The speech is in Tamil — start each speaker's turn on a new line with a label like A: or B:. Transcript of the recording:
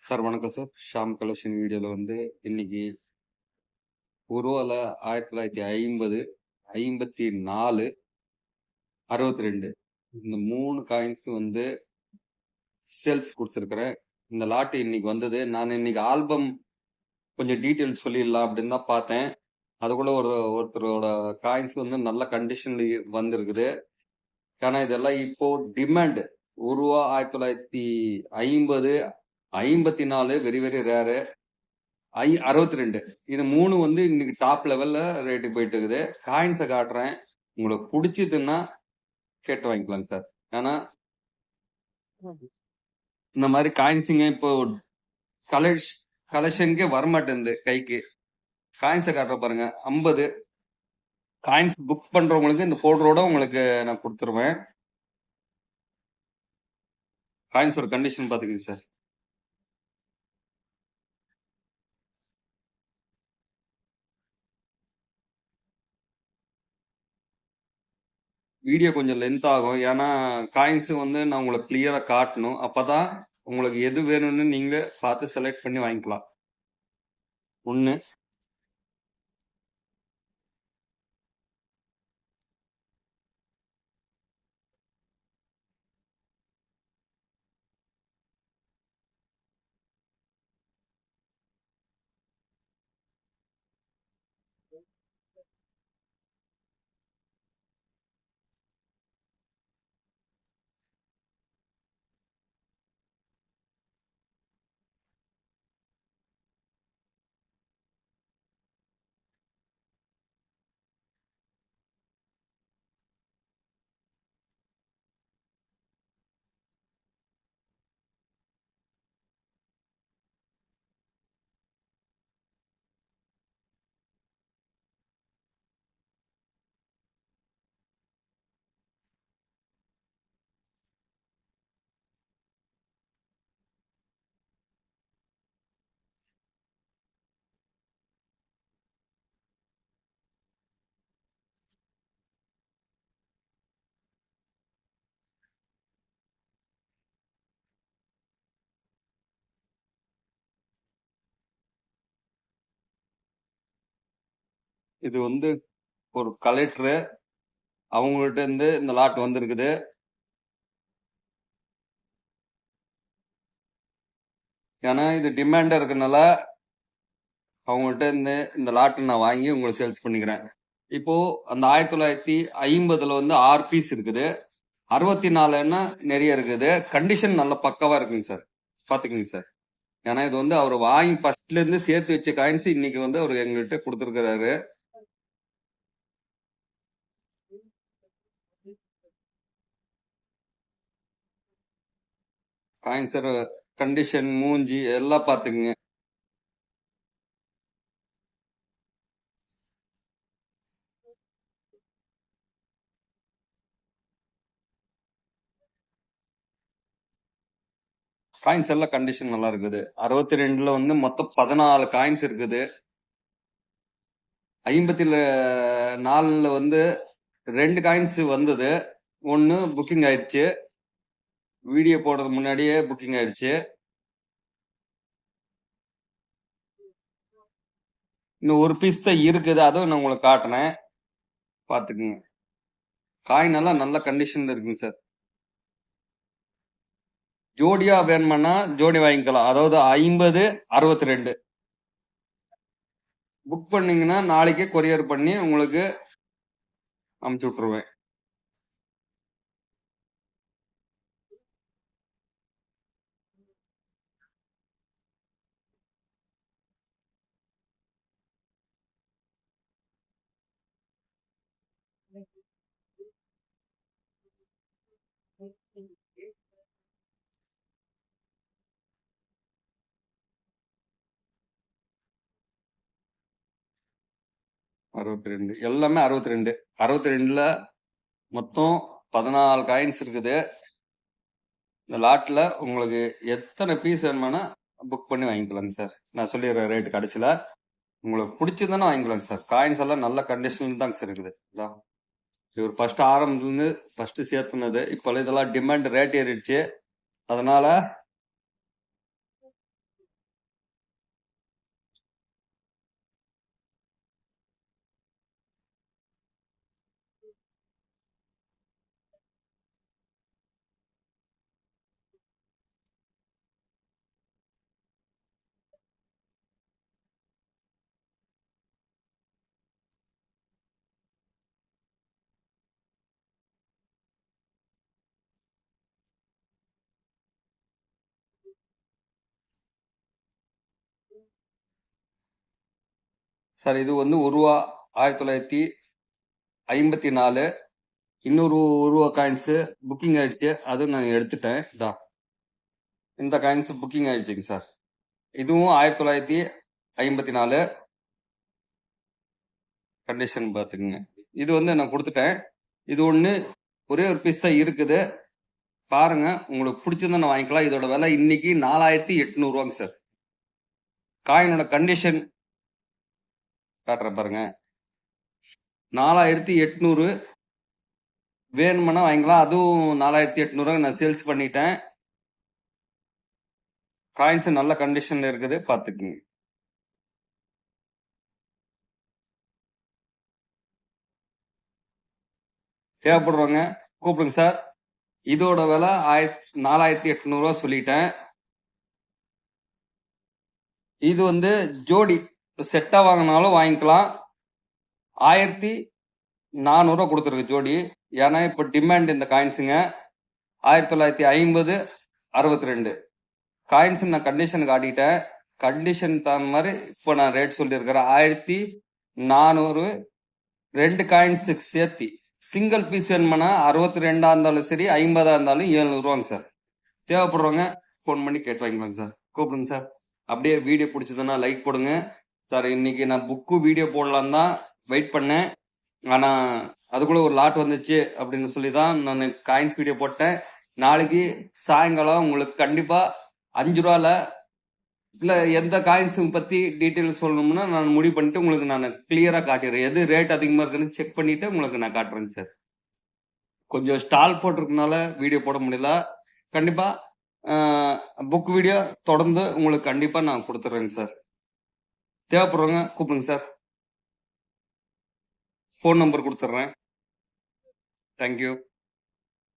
A: சார் வணக்கம் சார். ஷாம் கலெக்ஷன் வீடியோல இன்னைக்கு உருவால 1950, 54, 62 இந்த 3 காயின்ஸ் சேல்ஸ் குடுத்துருக்கிறேன். இந்த லாட் இன்னைக்கு வந்தது. நான் இன்னைக்கு ஆல்பம் கொஞ்சம் டீட்டெயில் சொல்லிடலாம் அப்படின்னு தான் பார்த்தேன். அதுக்குள்ள ஒருத்தரோட காயின்ஸ் நல்ல கண்டிஷன்ல வந்திருக்குது. ஆனா இதெல்லாம் இப்போ டிமாண்ட். உருவா 1950, 54 வெரி வெரி ரேரு. 62 இது 3 இன்னைக்கு டாப் லெவல்ல ரேட்டு போயிட்டு இருக்குது. காயின்ஸை காட்டுறேன், உங்களுக்கு பிடிச்சதுன்னா கேட்டு வாங்கிக்கலாம் சார். ஏன்னா இந்த மாதிரி காயின்ஸுங்க இப்போ கலெக்ஷனுக்கே வரமாட்டேங்குது கைக்கு. காயின்ஸை காட்டுற பாருங்க. 50 காயின்ஸ் புக் பண்றவங்களுக்கு இந்த போட்டோட உங்களுக்கு நான் கொடுத்துருவேன். காயின்ஸோட கண்டிஷன் பாத்துக்கங்க சார். வீடியோ கொஞ்சம் லென்த் ஆகும். ஏன்னா காயின்ஸ் நான் உங்களுக்கு கிளியரா காட்டணும். அப்பதான் உங்களுக்கு எது வேணும்னு நீங்க பார்த்து செலக்ட் பண்ணி வாங்கிக்கலாம். ஒண்ணு இது ஒரு கலெக்டரு அவங்கள்ட்ட இருந்து இந்த லாட் வந்திருக்குது. ஏன்னா இது டிமாண்டா இருக்கனால அவங்கள்ட்ட இருந்து இந்த லாட் நான் வாங்கி உங்களுக்கு சேல்ஸ் பண்ணிக்கிறேன். இப்போ அந்த 1950 6 பீஸ் இருக்குது. 64 நிறைய இருக்குது. கண்டிஷன் நல்ல பக்கவா இருக்குங்க சார். பாத்துக்கங்க சார். ஏன்னா இது அவர் வாங்கி ஃபர்ஸ்ட்ல இருந்து சேர்த்து வச்ச காயின்ஸ் இன்னைக்கு அவர் எங்கள்கிட்ட கொடுத்துருக்கிறாரு. காயின்ஸ் கண்டிஷன் மூஞ்சி எல்லாம் பாத்துக்குங்க. காயின்ஸ் எல்லாம் கண்டிஷன் நல்லா இருக்குது. 62 மொத்தம் 14 காயின்ஸ் இருக்குது. 54 2 காயின்ஸ் வந்தது. ஒன்னு புக்கிங் ஆயிடுச்சு. வீடியோ போடுறதுக்கு முன்னாடியே புக்கிங் ஆயிடுச்சு. இன்னும் ஒரு பீஸ் தான் இருக்குது. அதுவும் நான் உங்களுக்கு காட்டுறேன், பாத்துக்குங்க. காயின் எல்லாம் நல்ல கண்டிஷன்ல இருக்குங்க சார். ஜோடியா வேணுமானா ஜோடி வாங்கிக்கலாம். அதாவது 50, 62 புக் பண்ணீங்கன்னா நாளைக்கே கொரியர் பண்ணி உங்களுக்கு அமுச்சு விட்டுருவேன். எல்லாமே 62 மொத்தம் 14 காயின்ஸ் இருக்குது. இந்த லாட்ல உங்களுக்கு எத்தனை பீஸ் வேணுமானா புக் பண்ணி வாங்கிக்கலாங்க சார். நான் சொல்லிடுற ரேட்டு கடைசியில உங்களுக்கு பிடிச்சிருந்தானே வாங்கிக்கலாங்க சார். காயின்ஸ் எல்லாம் நல்ல கண்டிஷன்ல தாங்க சார் இருக்குது. இவர் ஃபர்ஸ்ட் ஆரம்பத்துல இருந்து ஃபர்ஸ்ட் சேர்த்துனது. இப்ப இதெல்லாம் டிமாண்ட் ரேட் ஏறிடுச்சு. அதனால சார் இது வந்து ரூபா 1954. இன்னொரு ரூபா காயின்ஸு புக்கிங் ஆயிடுச்சு, அதுவும் நான் எடுத்துட்டேன். இந்த காயின்ஸ் புக்கிங் ஆயிடுச்சுங்க சார். இதுவும் 1954 கண்டிஷன் பார்த்துக்குங்க. இது வந்து நான் கொடுத்துட்டேன். இது ஒரே ஒரு பீஸ் தான் இருக்குது. பாருங்க, உங்களுக்கு பிடிச்சிருந்தா நான் வாங்கிக்கலாம். இதோட விலை இன்னைக்கு 4800 சார். காயினோட கண்டிஷன் காட்டுறேன் பாருங்க. 4800 வேணுமென்னா வாங்கிக்கலாம். அதுவும் 4800 நான் சேல்ஸ் பண்ணிட்டேன். காயின்ஸ் நல்ல கண்டிஷன்ல இருக்குது, பார்த்துக்குங்க. தேவைப்படுறவங்க கூப்பிடுங்க சார். இதோட விலை 4800 சொல்லிட்டேன். இது வந்து ஜோடி செட்டா வாங்கினாலும் வாங்கிக்கலாம். 1400 கொடுத்துருக்கு ஜோடி. ஏன்னா இப்ப டிமாண்ட் இந்த காயின்ஸுங்க. 1950 62 காயின்ஸ் நான் கண்டிஷன் காட்டிட்டேன். கண்டிஷன் தகுந்த மாதிரி இப்போ நான் ரேட் சொல்லியிருக்கிறேன். 1400 2 காயின்ஸுக்கு சேர்த்தி. சிங்கிள் பீஸ் வேணுமானா 62 இருந்தாலும் சரி, 50 இருந்தாலும் 700 சார். தேவைப்படுறவங்க ஃபோன் பண்ணி கேட்டு வாங்கிக்கலாங்க சார். கூப்பிடுங்க சார். அப்படியே வீடியோ பிடிச்சதுன்னா லைக் போடுங்க சார். இன்னைக்கு நான் புக்கு வீடியோ போடலாம் தான் வெயிட் பண்ணேன். ஆனா அதுக்குள்ள ஒரு லாட் வந்துச்சு அப்படின்னு சொல்லி தான் நான் காயின்ஸ் வீடியோ போட்டேன். நாளைக்கு சாயங்காலம் உங்களுக்கு கண்டிப்பா 5 ரூபால இல்ல எந்த காயின்ஸ் பத்தி டீட்டெயில் சொல்லணும்னா நான் முடிவு பண்ணிட்டு உங்களுக்கு நான் கிளியரா காட்டிடுறேன். எது ரேட் அதிகமா இருக்குன்னு செக் பண்ணிட்டு உங்களுக்கு நான் காட்டுறேங்க சார். கொஞ்சம் ஸ்டால் போட்டிருக்கனால வீடியோ போட முடியல. கண்டிப்பா புக் வீடியோ தொடர்ந்து உங்களுக்கு கண்டிப்பா நான் கொடுத்துட்றேங்க சார். தேவைப்படுறவங்க கூப்பிடுங்க சார். ஃபோன் நம்பர் கொடுத்துட்றேன். தேங்க்யூ.